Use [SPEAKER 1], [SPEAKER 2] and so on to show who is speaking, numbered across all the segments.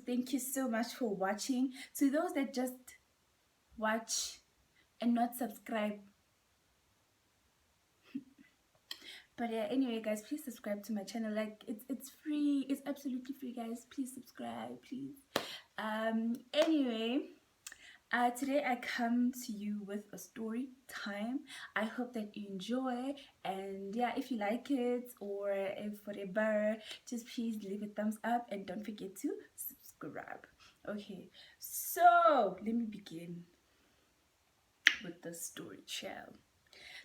[SPEAKER 1] thank you so much for watching. To those that just watch and not subscribe, but yeah, anyway guys, please subscribe to my channel. Like it's free, it's absolutely free guys. Please subscribe, please. Anyway, today I come to you with a story time. I hope that you enjoy, and yeah, if you like it or if whatever, just please leave a thumbs up and don't forget to subscribe. Okay, so let me begin with the story, child.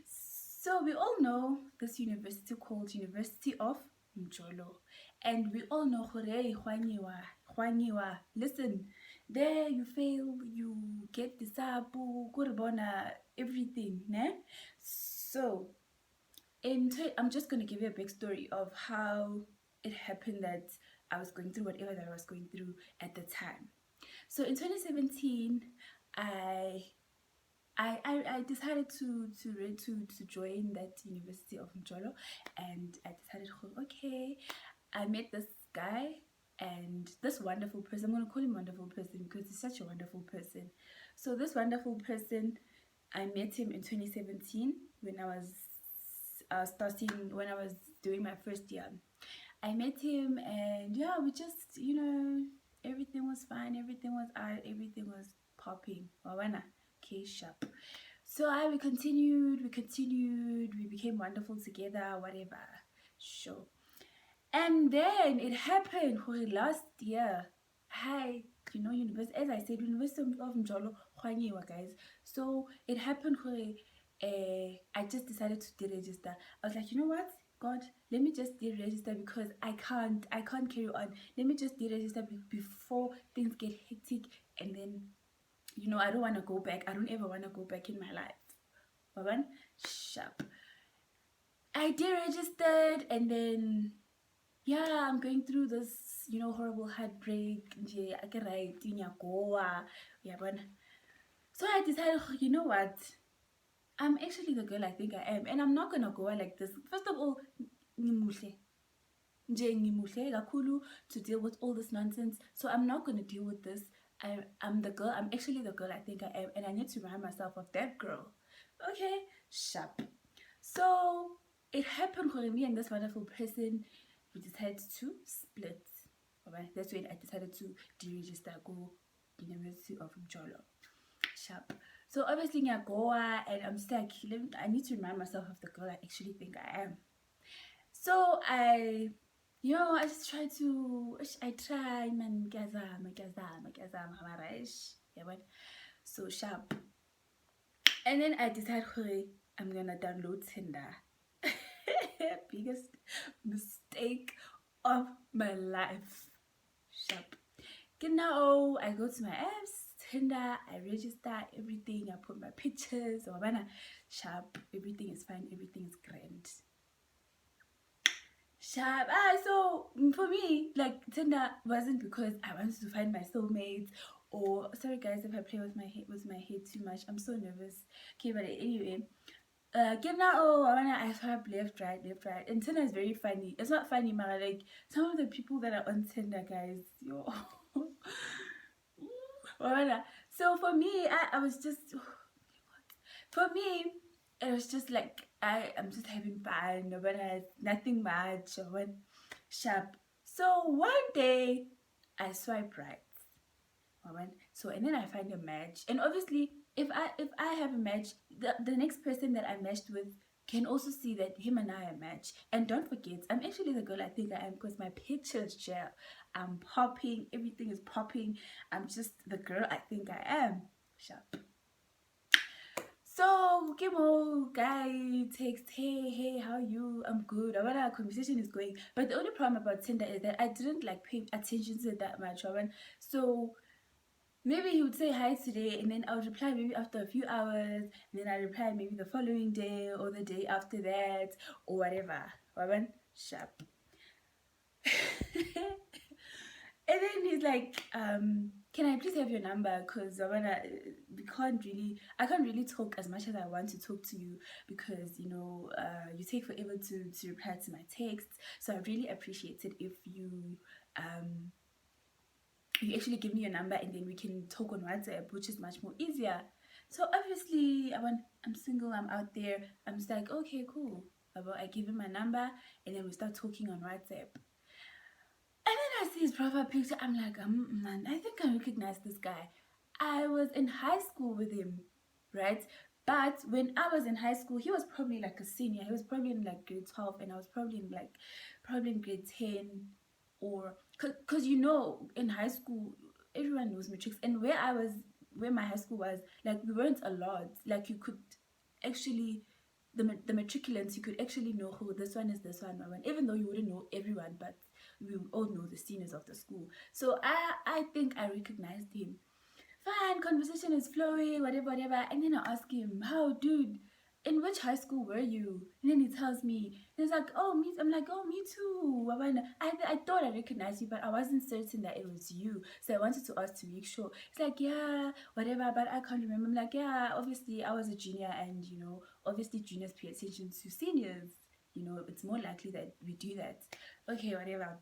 [SPEAKER 1] So we all know this university called University of Mjolo, and we all know Hwanyiwa. Listen, there you fail, you get the sabu, kuribona, everything, ne? So I'm just gonna give you a backstory of how it happened that I was going through whatever that I was going through at the time. So in 2017, I I decided to join that University of Mjolo, and I decided, okay, I met this guy and this wonderful person. I'm gonna call him wonderful person because he's such a wonderful person. So this wonderful person, I met him in 2017 when I was when I was doing my first year. I met him, and yeah, we just, everything was fine, everything was out, everything was popping. Wawana, okay, sharp. So we continued, we became wonderful together, whatever. Sure. And then it happened last year. Hi, university, as I said, University of Mjolo, guys. So it happened I just decided to deregister. I was like, you know what? God, let me just deregister because I can't carry on. Let me just deregister before things get hectic, and then I don't want to go back. I don't ever want to go back in my life. Baban, sharp. I deregistered, and then yeah, I'm going through this, horrible heartbreak. So I decided, you know what? I'm actually the girl I think I am, and I'm not gonna go out like this. First of all, ngimuhle. Nje ngimuhle kakhulu to deal with all this nonsense. So I'm not gonna deal with this. I'm the girl. I'm actually the girl I think I am, and I need to remind myself of that girl. Okay, sharp. So it happened for me and this wonderful person. We decided to split. Alright, that's when I decided to deregister, go University of Mjolo. Sharp. So obviously I go and I'm stuck. I need to remind myself of the girl I actually think I am. So I just try man, gazama, yeah, but so sharp. And then I decide, I'm gonna download Tinder. Biggest mistake of my life. Sharp. Genau, I go to my apps, Tinder, I register everything, I put my pictures, or sharp, everything is fine, everything is grand. Sharp. So for me, like, Tinder wasn't because I wanted to find my soulmate, or sorry guys if I play with my head too much. I'm so nervous. Okay, but anyway, I swipe left, right, and Tinder is very funny. It's not funny, man. Like some of the people that are on Tinder, guys, yo. So for me, I was just, for me, it was just like I'm just having fun, but nothing much, or sharp. So one day I swipe right, so and then I find a match, and obviously if I have a match, the next person that I matched with can also see that him and I are matched. And don't forget, I'm actually the girl I think I am because my pictures gel. I'm popping, everything is popping. I'm just the girl I think I am. Sharp. So, Kimo, guy text, hey, how are you? I'm good. Our conversation is going. But the only problem about Tinder is that I didn't like pay attention to it that much. So maybe he would say hi today, and then I would reply maybe after a few hours, and then I reply maybe the following day or the day after that or whatever. Sharp. And then he's like, can I please have your number? Because I can't really talk as much as I want to talk to you because you take forever to reply to my texts. So I really appreciate it if you you actually give me your number and then we can talk on WhatsApp, which is much more easier. So obviously, I'm single, I'm out there. I'm just like, okay, cool. I give him my number and then we start talking on WhatsApp. And then I see his profile picture. I'm like, man, I think I recognize this guy. I was in high school with him, right? But when I was in high school, he was probably like a senior. He was probably in like grade 12, and I was probably in grade 10, or because in high school everyone knows matrix, and where my high school was, like we weren't a lot. Like you could actually the matriculants, you could actually know who this one is, this one, even though you wouldn't know everyone, but we all know the seniors of the school. So I think I recognized him. Fine, conversation is flowing, whatever. And then I ask him, how, dude, in which high school were you? And then he tells me, and he's like, oh, me. I'm like, oh, me too. I thought I recognized you, but I wasn't certain that it was you. So I wanted to ask to make sure. He's like, yeah, whatever, but I can't remember. I'm like, yeah, obviously I was a junior, and obviously juniors pay attention to seniors. It's more likely that we do that. Okay, whatever.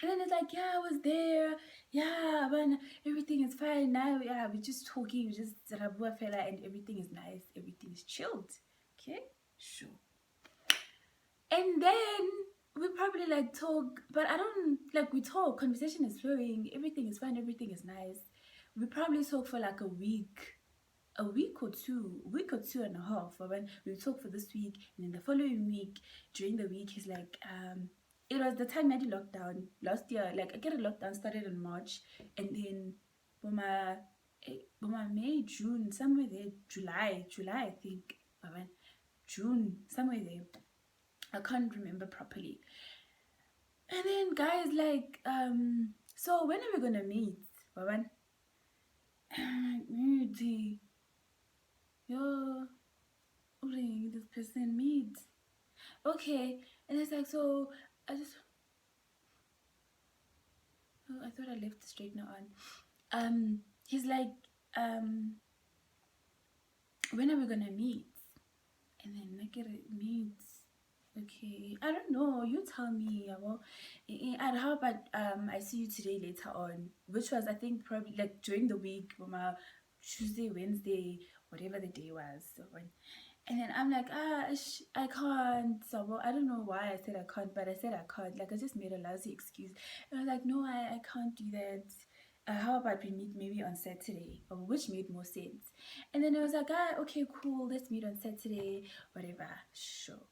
[SPEAKER 1] And then it's like, yeah, I was there. Yeah, man, everything is fine now. Yeah, we're just talking. We just rabua fella, and everything is nice. Everything is chilled. Okay, sure. And then we probably like talk, but I don't like we talk. Conversation is flowing. Everything is fine. Everything is nice. We probably talk for like a week or two, and a half. When we talk for this week, and then the following week, during the week, he's like, it was the time I did lockdown last year. Like I get a lockdown started in March, and then Boma May, June, somewhere there, July I think. June, somewhere there. I can't remember properly. And then guys like, so when are we gonna meet? Baban? Yo, this person meet. Okay, and it's like, so I thought I left the straightener on. He's like, when are we gonna meet? And then I get it, meet. Okay, I don't know, you tell me. Well, and how about I see you today later on, which was I think probably like during the week, Tuesday, Wednesday, whatever the day was. So and then I'm like, I can't. So well, I don't know why I said I can't, but I said I can't. Like I just made a lousy excuse. And I was like, no, I can't do that. How about we meet maybe on Saturday? Or which made more sense. And then I was like, okay, cool. Let's meet on Saturday. Whatever. Sure.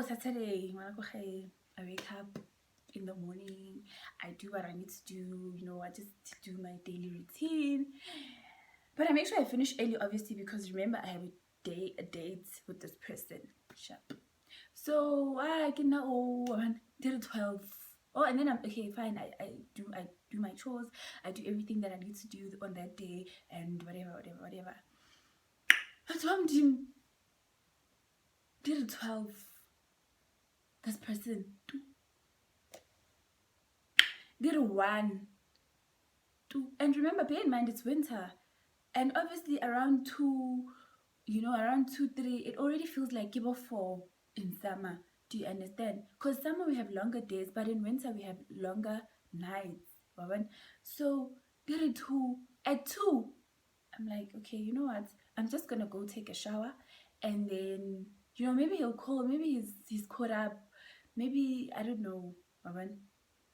[SPEAKER 1] Saturday. I wake up in the morning. I do what I need to do. I just do my daily routine. But I make sure I finish early, obviously, because remember I have a date with this person. Sharp. So I get now till 12. Oh, and then I'm okay, fine. I do my chores. I do everything that I need to do on that day, and whatever. That's why I'm doing till 12. This person did 1, 2, and remember, bear in mind it's winter. And obviously around 2, around 2, 3, it already feels like give 4 in summer. Do you understand? Because summer we have longer days, but in winter we have longer nights. So at 2, I'm like, okay, you know what? I'm just gonna go take a shower, and then maybe he'll call. Maybe he's caught up. Maybe I don't know.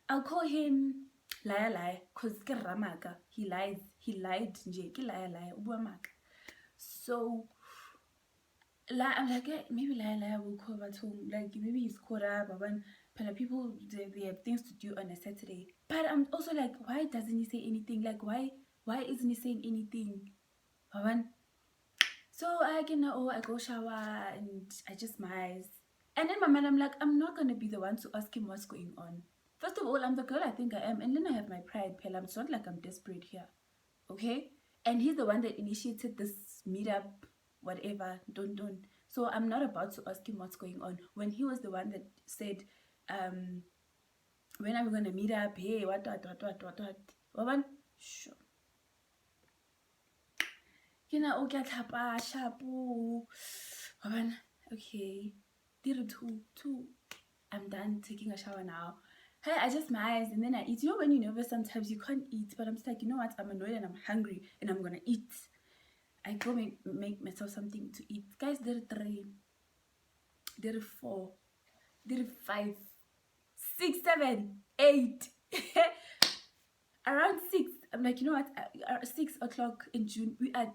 [SPEAKER 1] I'll call him. Lie, cause ke ramaka. He lied nje. Ke lie, ubua maka. So I'm like, maybe lie will call back home. Like maybe he's caught up. People they have things to do on a Saturday. But I'm also like, why doesn't he say anything? Like why isn't he saying anything? So I go shower and I just mice. And in my mind I'm like, I'm not gonna be the one to ask him what's going on. First of all, I'm the girl I think I am, and then I have my pride, Pella. It's not like I'm desperate here, okay? And he's the one that initiated this meetup, whatever, don't. So I'm not about to ask him what's going on when he was the one that said, when are we gonna meet up? Hey, what? Sure. Okay, 2. I'm done taking a shower now. Hey, I just mice and then I eat. You know when you nervous sometimes you can't eat, but I'm just like, you know what? I'm annoyed and I'm hungry and I'm gonna eat. I go make myself something to eat. Guys, there are 3, there are 4, there are 5, 6, 7, 8. Around 6, I'm like, you know what? 6 o'clock in June, we are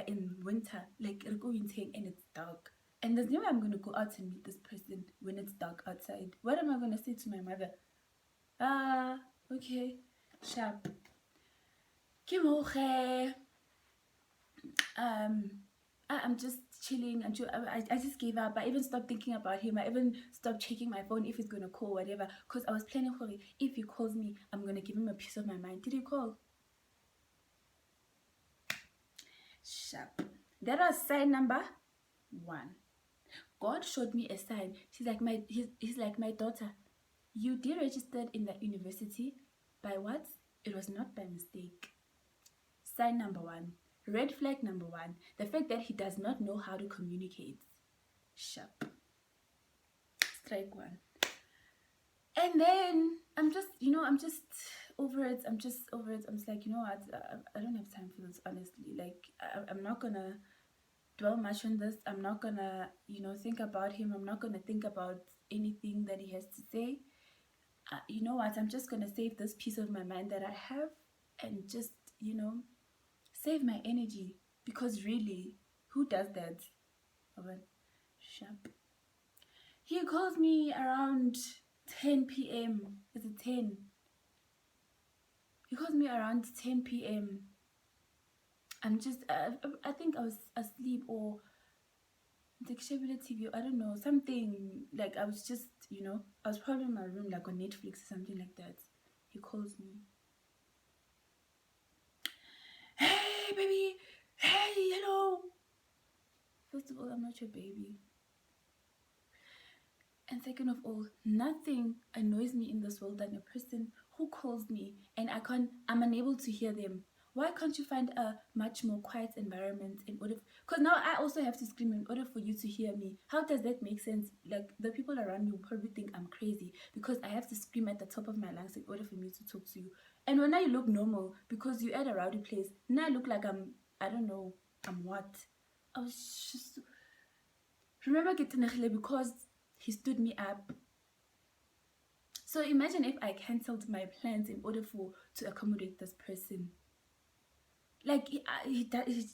[SPEAKER 1] in winter, like we're going and it's dark. And there's no way I'm gonna go out and meet this person when it's dark outside. What am I gonna say to my mother? Okay, sharp. Kimoche. I'm just chilling until I just gave up. I even stopped thinking about him. I even stopped checking my phone if he's gonna call, whatever. Because I was planning for it. If he calls me, I'm gonna give him a piece of my mind. Did he call? Sharp. That was sign number 1. God showed me a sign. He's like, my daughter, you deregistered in that university. By what? It was not by mistake. Sign number 1. Red flag number 1. The fact that he does not know how to communicate. Sharp. Strike 1. And then I'm just over it. I'm just like, you know what? I don't have time for this, honestly. Like, I'm not gonna dwell much on this. I'm not gonna, think about him. I'm not gonna think about anything that he has to say. You know what? I'm just gonna save this piece of my mind that I have and just, save my energy. Because really, who does that? Sharp. He calls me around 10 p.m. Is it 10? He calls me around 10 p.m. I'm just, I think I was asleep or the TV, I don't know, something, like I was just, I was probably in my room, like on Netflix or something like that. He calls me. Hey, baby. Hey, hello. First of all, I'm not your baby. And second of all, nothing annoys me in this world than a person who calls me and I'm unable to hear them. Why can't you find a much more quiet environment in order? Because now I also have to scream in order for you to hear me. How does that make sense? Like, the people around me will probably think I'm crazy because I have to scream at the top of my lungs in order for me to talk to you. And when I look normal, because you're at a rowdy place, now I look like I don't know, I'm what? I was just... Remember Ketenegile because he stood me up. So imagine if I cancelled my plans in order to accommodate this person. Like, he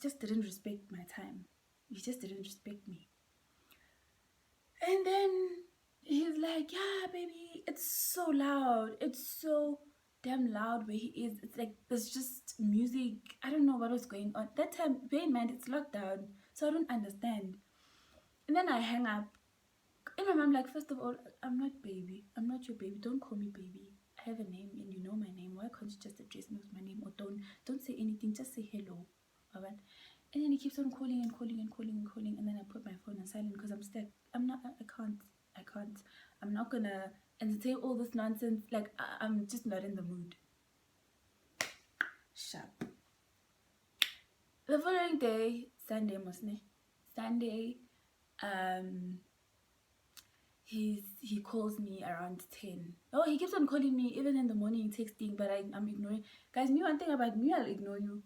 [SPEAKER 1] just didn't respect my time. He just didn't respect me. And then he's like, yeah, baby, it's so loud. It's so damn loud where he is. It's like there's just music. I don't know what was going on. That time, bear in mind, it's lockdown. So I don't understand. And then I hang up. And my mom, like, first of all, I'm not baby. I'm not your baby. Don't call me baby. I have a name and you know my name. Why can't you just address me with my name? Or don't say anything. Just say hello. Alright? And then he keeps on calling and calling and calling and calling. And then I put my phone on silent because I'm stuck. I can't. I'm not gonna entertain all this nonsense. Like, I'm just not in the mood. Sharp. The following day, Sunday, Sunday, he calls me around 10. Oh, he keeps on calling me even in the morning, texting, but I'm ignoring. Guys, me, one thing about me, I'll ignore you.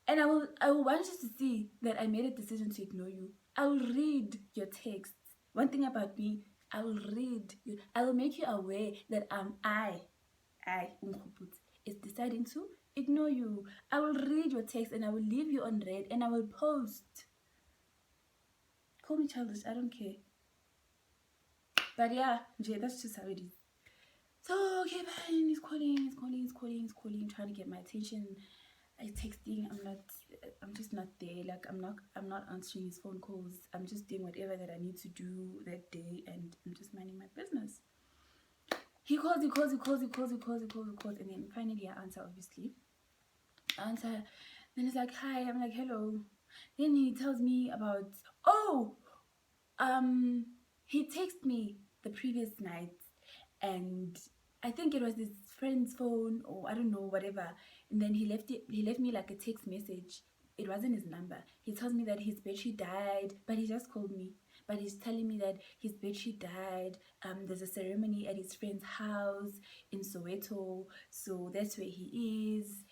[SPEAKER 1] And I will want you to see that I made a decision to ignore you. I will read your texts. One thing about me, I will read you. I will make you aware that I is deciding to ignore you. I will read your text and I will leave you on read and I will post. Call me childish, I don't care. But yeah, Jay, that's just how it is. So, okay, fine. He's calling, trying to get my attention. I'm texting. I'm just not there. Like, I'm not answering his phone calls. I'm just doing whatever that I need to do that day, and I'm just minding my business. He calls, and then finally I answer, obviously. Then he's like, hi. I'm like, hello. Then he tells me about, he texted me the previous night, and I think it was his friend's phone, or I don't know, whatever. And then he left me like a text message. It wasn't his number. He tells me that his battery died, but he just called me. but he's telling me that his battery died. There's a ceremony at his friend's house in Soweto, so that's where he is.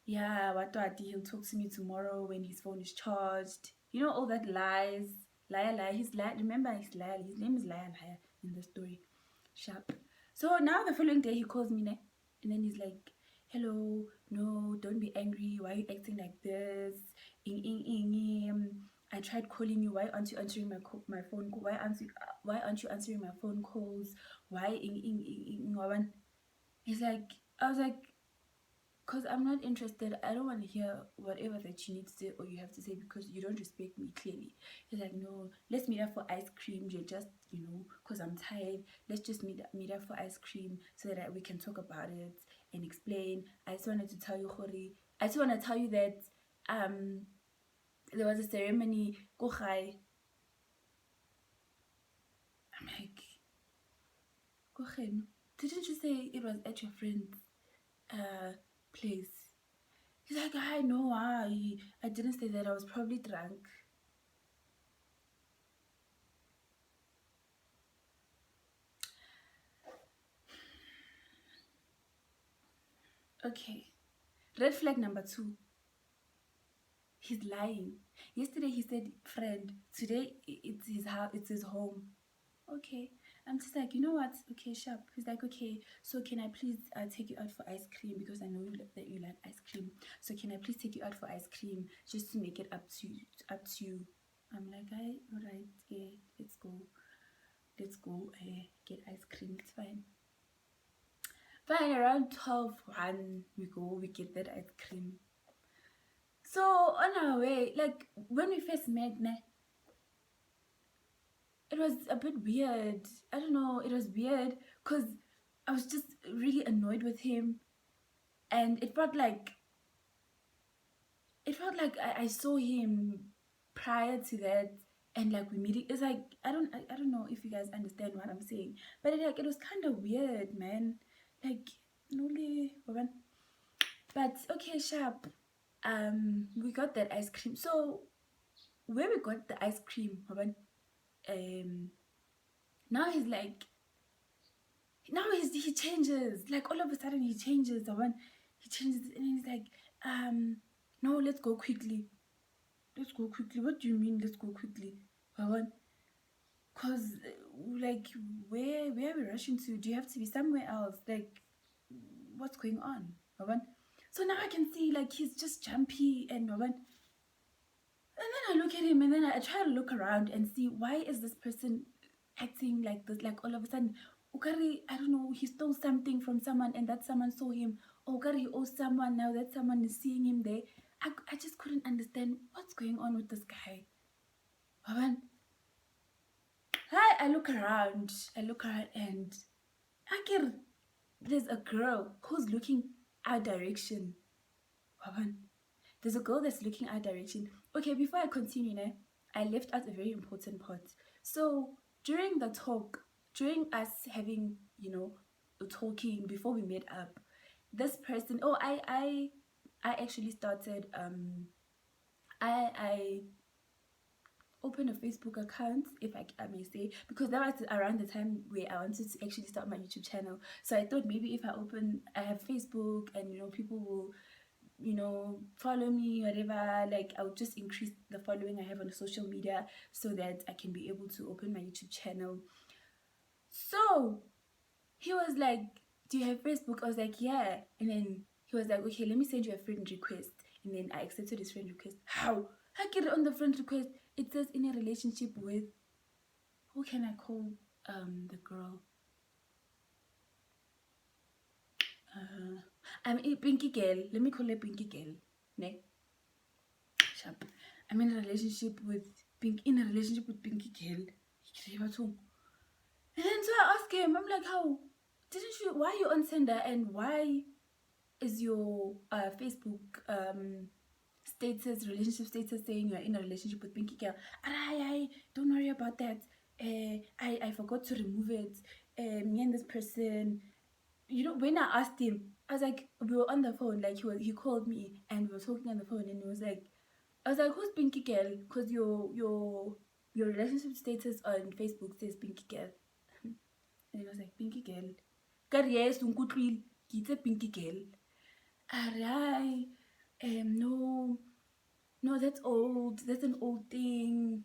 [SPEAKER 1] Yeah, what he'll talk to me tomorrow when his phone is charged. You know, all that lies. Liar. He's liar. Remember, he's liar. His name is Liar in the story. Sharp. So now the following day he calls me, and then he's like, hello, no, don't be angry. Why are you acting like this? I tried calling you. Why aren't you answering my phone call? Why aren't you answering my phone calls? Why He's like, I was like, because I'm not interested. I don't want to hear whatever that you need to say or you have to say because you don't respect me clearly. He's like, no, let's meet up for ice cream. You're just, because I'm tired. Let's just meet up for ice cream so that we can talk about it and explain. I just wanted to tell you, Khori. I just want to tell you that there was a ceremony. Go high. I'm like, go high. Didn't you say it was at your friend's place? He's like, I know why. I didn't say that. I was probably drunk. Okay. Red flag number 2. He's lying. Yesterday he said friend. Today it's his house. It's his home. Okay. I'm just like, you know what? Okay, sharp. He's like, okay. So can I please take you out for ice cream because I know that you like ice cream. So can I please take you out for ice cream just to make it up to you? I'm like, all right. Yeah, let's go. Let's go. Get ice cream. It's fine. Fine. Around 12:01, we get that ice cream. So on our way, like when we first met, it was a bit weird. I don't know, it was weird because I was just really annoyed with him, and it felt like I saw him prior to that, and like we meeting. It's like I don't know if you guys understand what I'm saying, but it was kind of weird, man. Like but okay, sharp. We got that ice cream. So where we got the ice cream, now he's like, he changes, like all of a sudden he changes. He changes and he's like, no, let's go quickly. What do you mean let's go quickly? Because like where are we rushing to? Do you have to be somewhere else? Like what's going on? So now I can see like he's just jumpy and then I look at him and then I try to look around and see why is this person acting like this, like all of a sudden Ukari, I don't know, he stole something from someone and that someone saw him, or Ukari he owes someone, now that someone is seeing him there. I just couldn't understand what's going on with this guy. I look around and Akir, there's a girl who's looking our direction. There's a girl that's looking our direction. Okay, before I continue, I left out a very important part. So during the talk, during us having, talking before we met up, this person, I actually started, I opened a Facebook account, if I may say, because that was around the time where I wanted to actually start my YouTube channel. So I thought maybe if I have Facebook and, people will follow me, whatever, like I would just increase the following I have on social media so that I can be able to open my YouTube channel. So he was like, do you have Facebook? I was like, yeah. And then he was like, okay, let me send you a friend request. And then I accepted his friend request. How I get it on the friend request? It says in a relationship with, who can I call the girl? I'm a Pinky Girl. Let me call her Pinky Girl. Ne? Sharp. I'm in a relationship with Pinky Girl. And then so I asked him, I'm like, how? Why are you on Tinder and why is your Facebook relationship status saying you're in a relationship with Pinky Girl? I don't worry about that. I forgot to remove it. Me and this person, when I asked him, I was like, we were on the phone, like he called me and we were talking on the phone and he was like, I was like, who's Pinky Girl? Because your your relationship status on Facebook says Pinky Girl. And he was like, Pinky Girl. Ka yes, unkutlwile, ke itse Pinky Girl. No, no, that's old. That's an old thing.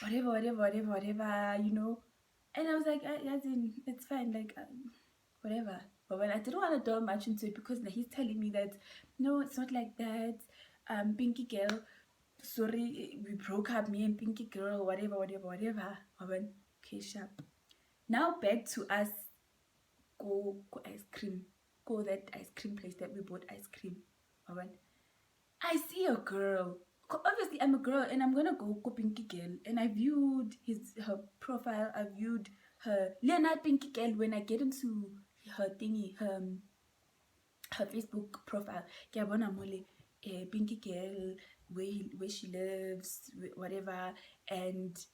[SPEAKER 1] Whatever, you know. And I was like, as in, it's fine, like, whatever. But when I didn't want to delve much into it because he's telling me that, no, it's not like that. Pinky Girl, sorry, we broke up, me and Pinky Girl, whatever. Okay, sharp. Now back to us, go ice cream. Go that ice cream place that we bought ice cream. I see a girl. Obviously, I'm a girl and I'm gonna go Pinky Girl. And I viewed her profile. I viewed her Leonard Pinky Girl when I get into her thingy, her Facebook profile. Pinky Girl, where she lives, whatever, and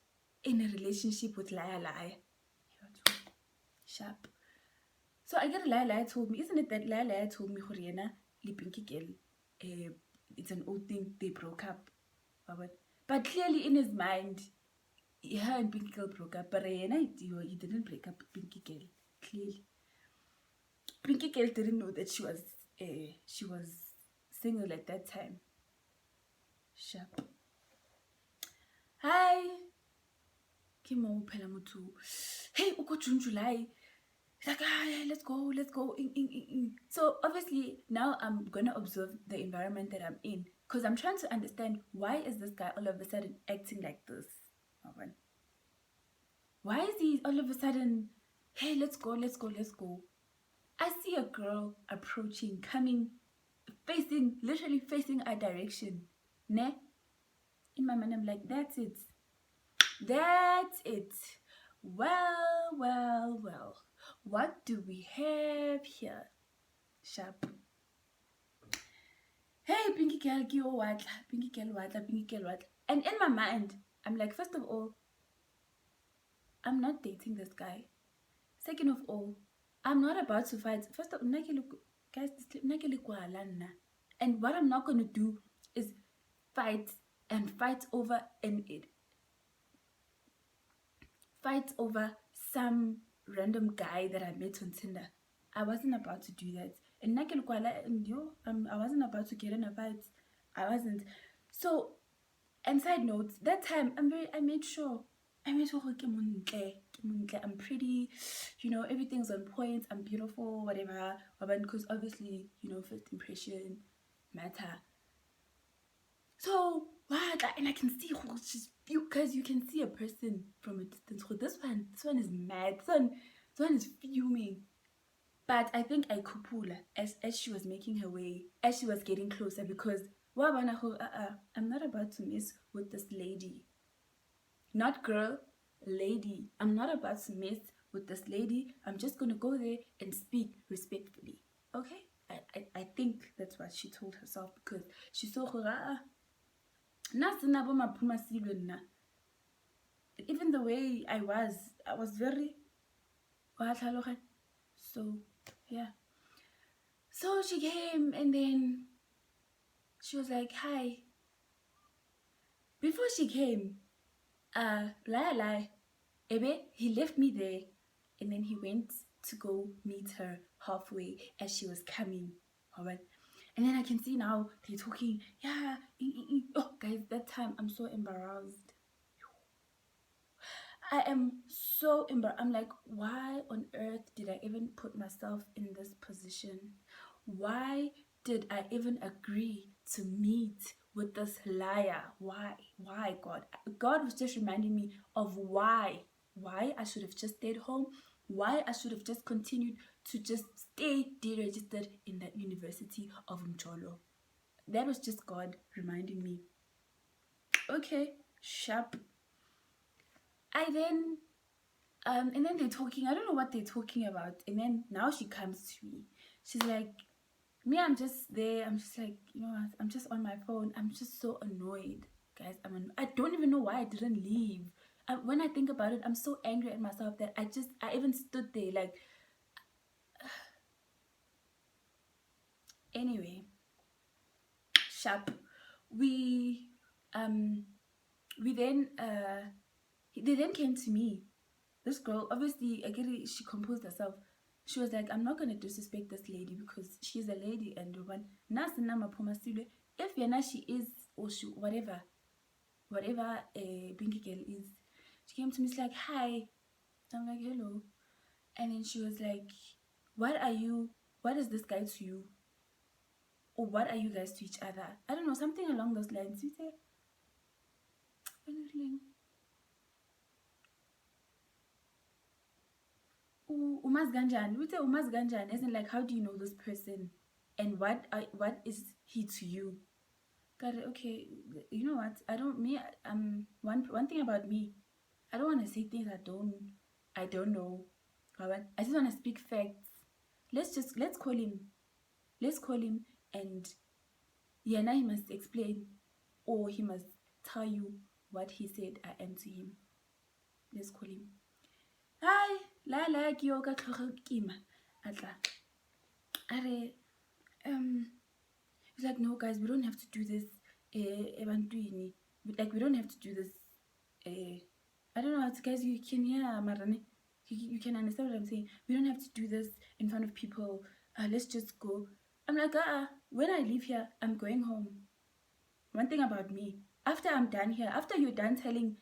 [SPEAKER 1] in a relationship with Liar. Sharp. So I get Liar told me, isn't it that Liar told me Horiana, Pinky Girl, it's an old thing, they broke up. But clearly in his mind, her and Pinky Girl broke up, but he didn't break up with Pinky Girl. Clearly. Pinky Girl didn't know that she was single at that time. Sharp. Hi. Hey, uko June, July. He's like, yeah, let's go. So obviously now I'm gonna observe the environment that I'm in, because I'm trying to understand, why is this guy all of a sudden acting like this? Why is he all of a sudden, hey, let's go? I see a girl approaching, coming, literally facing our direction. Ne? In my mind, I'm like, that's it. Well. What do we have here? Sharp. Hey, Pinky Girl, Pinky Girl. And in my mind, I'm like, first of all, I'm not dating this guy. Second of all, I'm not about to fight. First of all, guys, and what I'm not going to do is fight over some random guy that I met on Tinder. I wasn't about to do that. And I wasn't about to get in a fight. I wasn't. So, and side note, that time I made sure I'm pretty, everything's on point, I'm beautiful, whatever. Because obviously, first impression matter. So what? And I can see because you can see a person from a distance. This one is mad. This one is fuming. But I think I kupula as she was making her way, as she was getting closer, because I'm not about to mess with this lady. Not girl, lady. I'm not about to mess with this lady. I'm just gonna go there and speak respectfully. Okay? I think that's what she told herself, because she saw her. Even the way I was very. So yeah. So she came and then she was like, hi. Before she came, Ebe, he left me there, and then he went to go meet her halfway as she was coming. Alright. And then I can see now they're talking. Yeah. Oh, guys, that time I'm so embarrassed. I am so embarrassed. I'm like, why on earth did I even put myself in this position? Why did I even agree to meet with this liar? Why, God? God was just reminding me of why I should have just stayed home, why I should have just continued to just stay deregistered in that University of Mcholo. That was just God reminding me. Okay, sharp. And then they're talking. I don't know what they're talking about. And then now she comes to me. She's like, me, I'm just there. I'm just like, what? I'm just on my phone. I'm just so annoyed, guys. I don't even know why I didn't leave. When I think about it, I'm so angry at myself that I even stood there like. Anyway, sharp. We we then they then came to me. This girl, obviously, I get it, she composed herself. She was like, I'm not gonna disrespect this lady because she's a lady and when Nasinama Pomasule, if Yana she is or she whatever a Binky girl is, she came to me, she's like, hi. I'm like, hello. And then she was like, what is this guy to you? Or what are you guys to each other? I don't know, something along those lines. You say, Umas Ganjan. We say Umas Ganjan isn't like, how do you know this person? And what is he to you? Got it. Okay, you know what? One thing about me, I don't want to say things I don't know. I just want to speak facts. Let's call him. Let's call him, and yeah, now he must explain, or he must tell you what he said I am to him. Let's call him. Hi, la ke yo ka tlhoga kima. Atla. Are He's like, no, guys, we don't have to do this. Like, we don't have to do this. I don't know how to, guys, you can hear Marane. You can understand what I'm saying. We don't have to do this in front of people. Let's just go. I'm like, when I leave here, I'm going home. One thing about me, after I'm done here, after you're done telling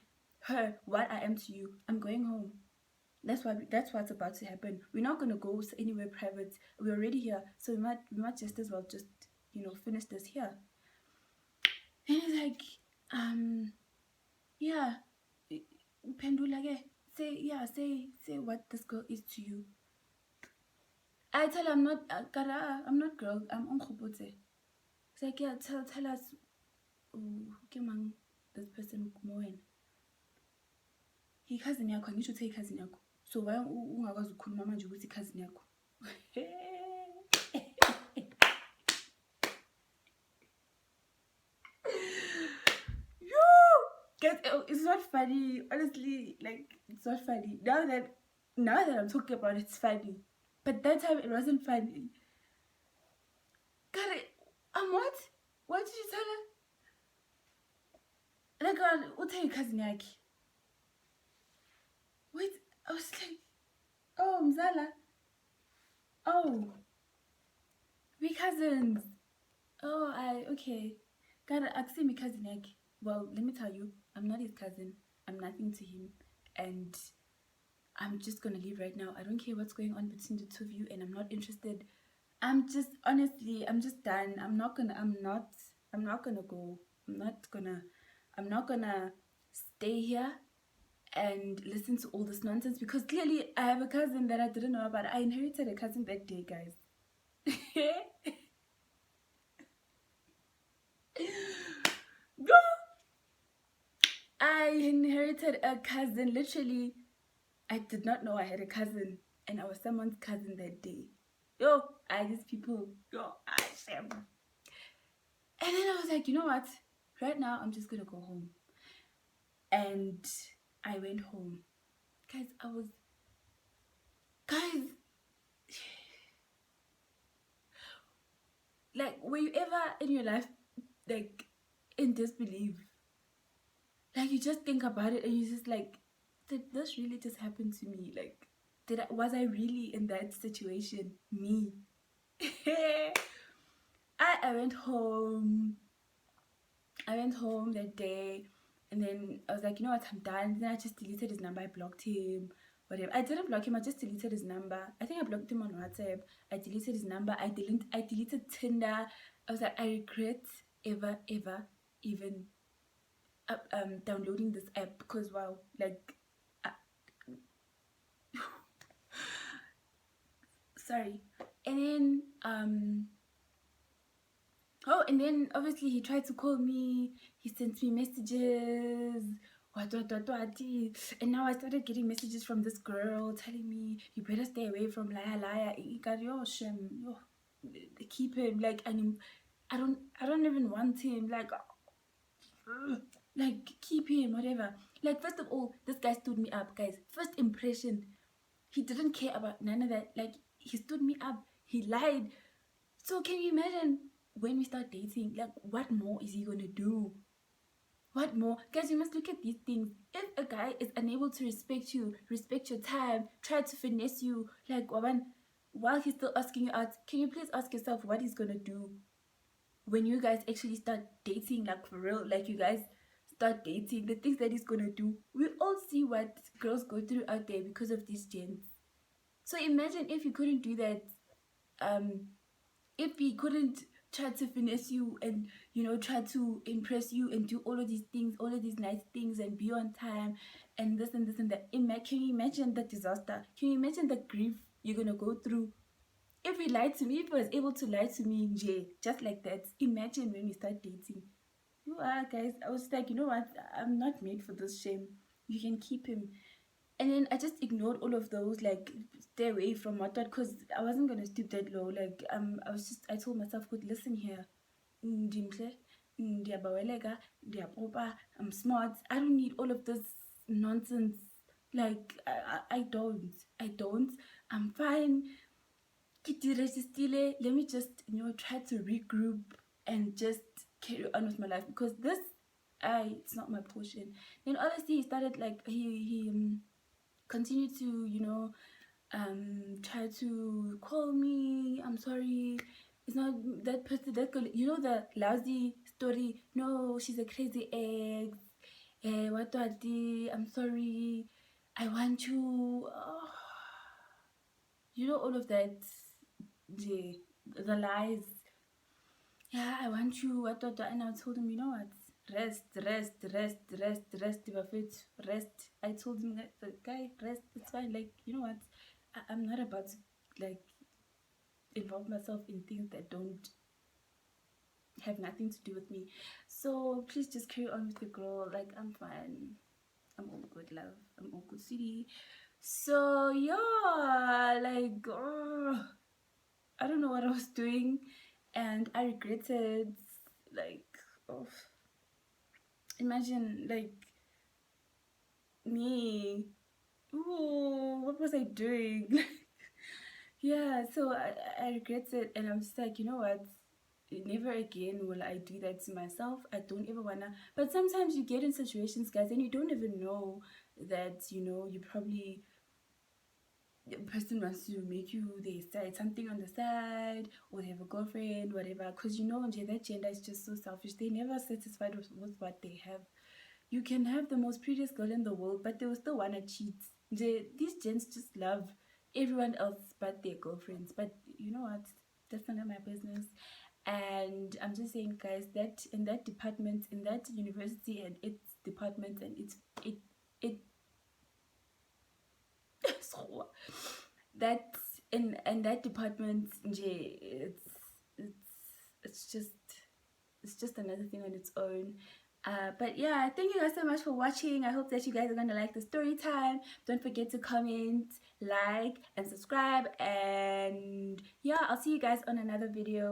[SPEAKER 1] her what I am to you, I'm going home. That's what's about to happen. We're not gonna go anywhere private. We're already here, so we might just as well just finish this here. And he's like, yeah, pendula ke. Say what this girl is to you. I tell her I'm not girl, I'm unkgopotse. It's like, yeah, tell us who this person kumowen. He cousin yakho, angisho ukuthi cousin yakho. So why ungakwazi ukukhuluma manje ukuthi cousin yakho? Guys, it's not funny. Honestly, like, it's not funny. Now that I'm talking about it, it's funny. But that time it wasn't funny. God, what? What did you tell her? Like, what tell your cousin yaki? Wait, I was like, oh, Mzala. Oh, we cousins. Oh, okay. God, I me cousin yaki. Well, let me tell you, I'm not his cousin. I'm nothing to him. And I'm just gonna leave right now. I don't care what's going on between the two of you, and I'm not interested. I'm just done. I'm not gonna go. I'm not gonna stay here and listen to all this nonsense because clearly I have a cousin that I didn't know about. I inherited a cousin that day, guys. I inherited a cousin. Literally, I did not know I had a cousin, and I was someone's cousin that day. These people. I shame. And then I was like, you know what? Right now, I'm just gonna go home. And I went home. Guys, like, were you ever in your life, like, in disbelief? Like, you just think about it and you just like, did this really just happen to me? Like, was I really in that situation? Me. I went home. I went home that day, and then I was like, you know what, I'm done. Then I just deleted his number. I blocked him. Whatever. I didn't block him. I just deleted his number. I think I blocked him on WhatsApp. I deleted his number. I deleted Tinder. I was like, I regret ever even downloading this app because wow, like, sorry. And then and then obviously he tried to call me. He sent me messages. What. And now I started getting messages from this girl telling me, you better stay away from liar. Keep him. Like, I don't even want him. Like, keep him, whatever. Like, first of all, this guy stood me up, guys. First impression, he didn't care about none of that. Like, he stood me up. He lied. So can you imagine when we start dating? Like, what more is he gonna do? What more? Guys, you must look at these things. If a guy is unable to respect you, respect your time, try to finesse you, like while he's still asking you out, can you please ask yourself what he's gonna do when you guys actually start dating, like for real, like you guys start dating, the things that he's gonna do. We all see what girls go through out there because of these gents. So imagine if you couldn't do that, if he couldn't try to finesse you and, you know, try to impress you and do all of these things, all of these nice things, and be on time and this and this and that. Can you imagine the disaster? Can you imagine the grief you're gonna go through if he lied to me? If he was able to lie to me in jail just like that, imagine when we start dating. You are, guys, I was like, you know what, I'm not made for this shame. You can keep him. And then I just ignored all of those, like stay away from what, because I wasn't gonna stoop that low. Like I told myself, good, listen here, ndimhle, ndiyabawelega, ndiyapopa, I'm smart, I don't need all of this nonsense. Like I don't, I'm fine. Let me just, you know, try to regroup and just carry on with my life, because this it's not my portion. Then obviously he started, like he continued to, you know, try to call me, I'm sorry, it's not that person, that girl, you know, the lousy story, no, she's a crazy ex, what do I do, I'm sorry, I want you, you know, all of that, the lies. Yeah, I want you, what, and I told him, you know what, rest, Bafet, rest. I told him that, the guy, rest, it's fine, like, you know what, I'm not about to, like, involve myself in things that don't have nothing to do with me. So please just carry on with the girl, like, I'm fine, I'm all good, love, I'm all good, city. So yeah, like, I don't know what I was doing, and I regretted, like, oh, imagine, like, me, ooh, what was I doing? Yeah, so I regret it, and I'm just like, you know what, never again will I do that to myself. I don't ever wanna. But sometimes you get in situations, guys, and you don't even know that, you know, you probably, the person wants to make you they side, something on the side, or they have a girlfriend, whatever, because, you know, that gender is just so selfish. They never satisfied with what they have. You can have the most prettiest girl in the world, but they will still want to cheat. These gents just love everyone else but their girlfriends. But you know what, that's none of my business. And I'm just saying, guys, that in that department, in that university and its department, and it that in that department, it's just, it's just another thing on its own. But yeah, thank you guys so much for watching. I hope that you guys are gonna like the story time. Don't forget to comment, like, and subscribe. And yeah, I'll see you guys on another video.